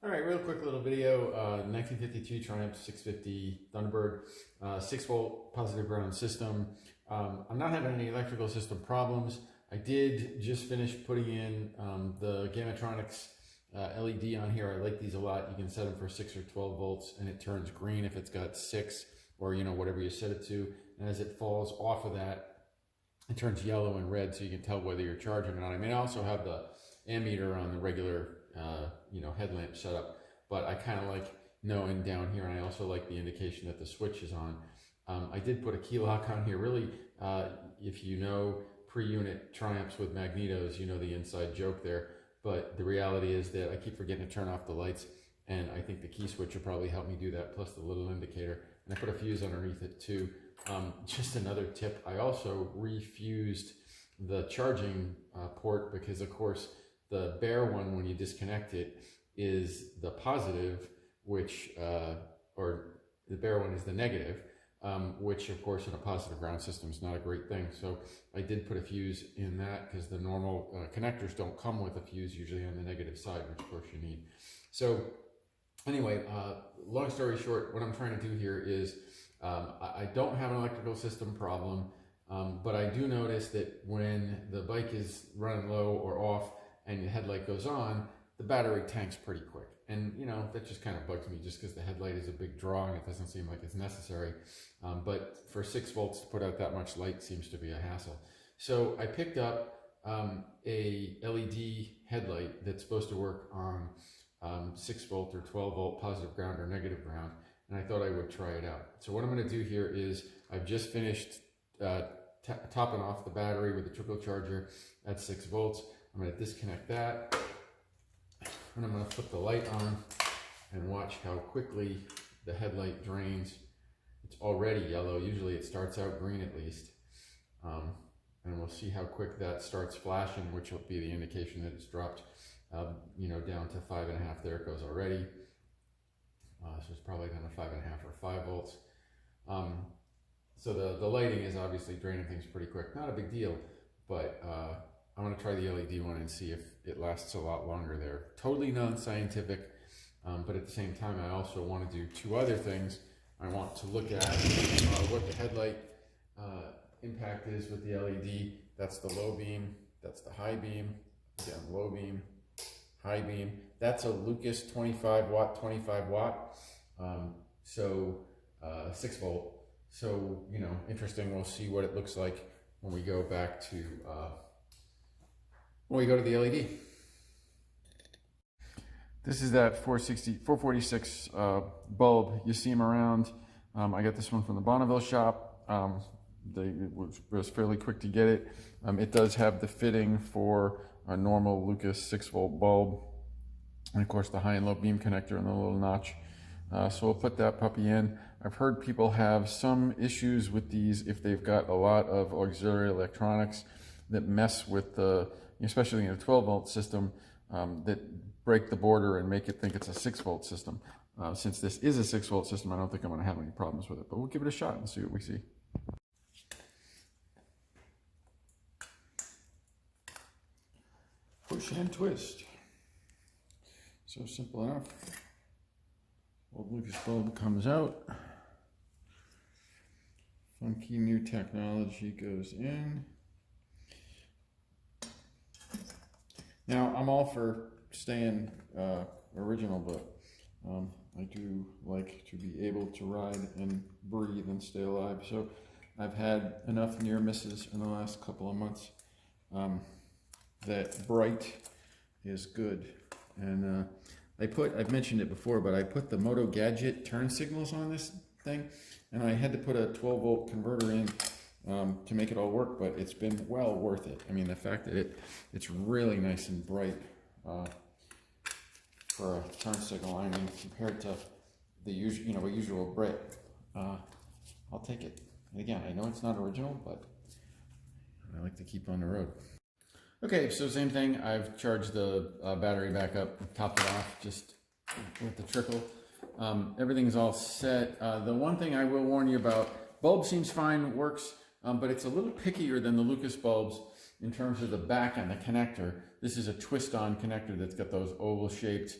All right, real quick little video. 1952 Triumph 650 Thunderbird, 6-volt positive ground system. I'm not having any electrical system problems. I did just finish putting in the Gamatronics LED on here. I like these a lot. You can set them for 6 or 12 volts and it turns green if it's got 6 or whatever you set it to. And as it falls off of that, it turns yellow and red so you can tell whether you're charging or not. I mean, I also have the ammeter on the regular headlamp setup, but I kind of like knowing down here, and I also like the indication that the switch is on. I did put a key lock on here. Really, if you know pre-unit Triumphs with magnetos, you know the inside joke there, but the reality is that I keep forgetting to turn off the lights, and I think the key switch will probably help me do that, plus the little indicator. And I put a fuse underneath it too. Just another tip, I also refused the charging port because, of course, the bare one, when you disconnect it, is the positive, which, or the bare one is the negative, which, of course, in a positive ground system is not a great thing. So I did put a fuse in that because the normal connectors don't come with a fuse, usually on the negative side, which, of course, you need. So anyway, long story short, what I'm trying to do here is I don't have an electrical system problem, but I do notice that when the bike is running low or off, and the headlight goes on, the battery tanks pretty quick. And that just kind of bugs me just because the headlight is a big draw and it doesn't seem like it's necessary. But for 6 volts to put out that much light seems to be a hassle. So I picked up a LED headlight that's supposed to work on 6 volt or 12 volt positive ground or negative ground. And I thought I would try it out. So what I'm going to do here is I've just finished topping off the battery with the trickle charger at 6 volts. I'm going to disconnect that, and I'm going to flip the light on and watch how quickly the headlight drains. It's already yellow. Usually it starts out green at least. And we'll see how quick that starts flashing, which will be the indication that it's dropped, down to 5.5. There it goes already. So it's probably down to 5.5 or 5 volts. So the lighting is obviously draining things pretty quick. Not a big deal, but I'm going to try the LED one and see if it lasts a lot longer there. Totally non-scientific, but at the same time, I also want to do 2 other things. I want to look at what the headlight impact is with the LED. That's the low beam, that's the high beam, again, low beam, high beam. That's a Lucas 25 watt, so 6 volt. So, interesting. We'll see what it looks like when we go back to when we go to the LED. This is that 446 bulb. You see them around. I got this one from the Bonneville shop. It was fairly quick to get it. It does have the fitting for a normal Lucas 6 volt bulb. And of course the high and low beam connector and the little notch. So we'll put that puppy in. I've heard people have some issues with these if they've got a lot of auxiliary electronics that mess with the, especially in a 12 volt system, that break the border and make it think it's a 6 volt system. Since this is a 6 volt system, I don't think I'm going to have any problems with it, but we'll give it a shot and see what we see. Push and twist. So simple enough. Old Lucas bulb comes out. Funky new technology goes in. Now, I'm all for staying original, but I do like to be able to ride and breathe and stay alive. So I've had enough near misses in the last couple of months that bright is good. And I've mentioned it before, but I put the Moto Gadget turn signals on this thing, and I had to put a 12 volt converter in to make it all work, but it's been well worth it. I mean, the fact that it's really nice and bright for a turn signal, I mean, compared to the usual bright, I'll take it. And again, I know it's not original, but I like to keep on the road. Okay, so same thing. I've charged the battery back up, topped it off just with the trickle. Everything's all set. The one thing I will warn you about, bulb seems fine, works, but it's a little pickier than the Lucas bulbs in terms of the back and the connector. This is a twist-on connector that's got those oval-shaped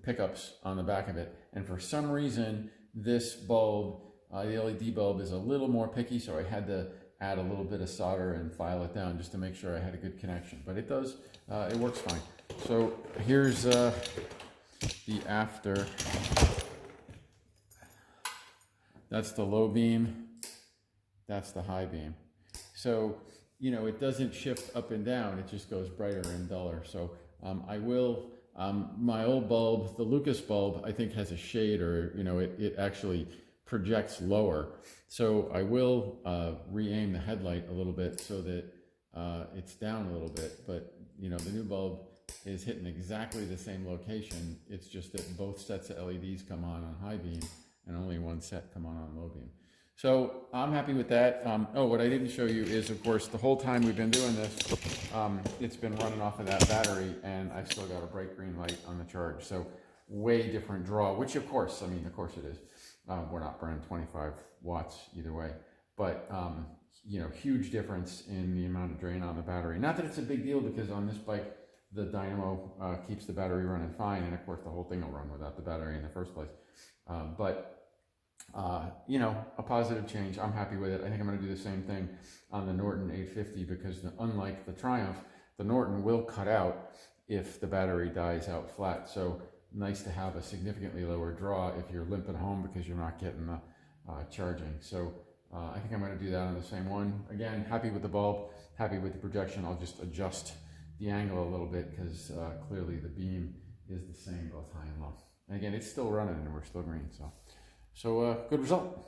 pickups on the back of it. And for some reason, this bulb, the LED bulb, is a little more picky, so I had to add a little bit of solder and file it down just to make sure I had a good connection. But it does, it works fine. So here's the after. That's the low beam, that's the high beam. So, you know, it doesn't shift up and down, it just goes brighter and duller. So I will, my old bulb, the Lucas bulb, I think has a shade, or, you know, it actually projects lower. So I will re-aim the headlight a little bit so that it's down a little bit. But, you know, the new bulb is hitting exactly the same location. It's just that both sets of LEDs come on high beam and only one set come on low beam. So I'm happy with that. Oh, what I didn't show you is, of course, the whole time we've been doing this, it's been running off of that battery, and I've still got a bright green light on the charge. So way different draw, which of course, I mean, of course it is. We're not burning 25 watts either way, but you know, huge difference in the amount of drain on the battery. Not that it's a big deal, because on this bike, the dynamo keeps the battery running fine, and of course the whole thing will run without the battery in the first place. You know, a positive change. I'm happy with it. I think I'm going to do the same thing on the Norton 850, because unlike the Triumph, the Norton will cut out if the battery dies out flat. So nice to have a significantly lower draw if you're limping home because you're not getting the charging. So I think I'm going to do that on the same one. Again, happy with the bulb, happy with the projection. I'll just adjust the angle a little bit, because clearly the beam is the same both high and low. And again, it's still running and we're still green. So good result.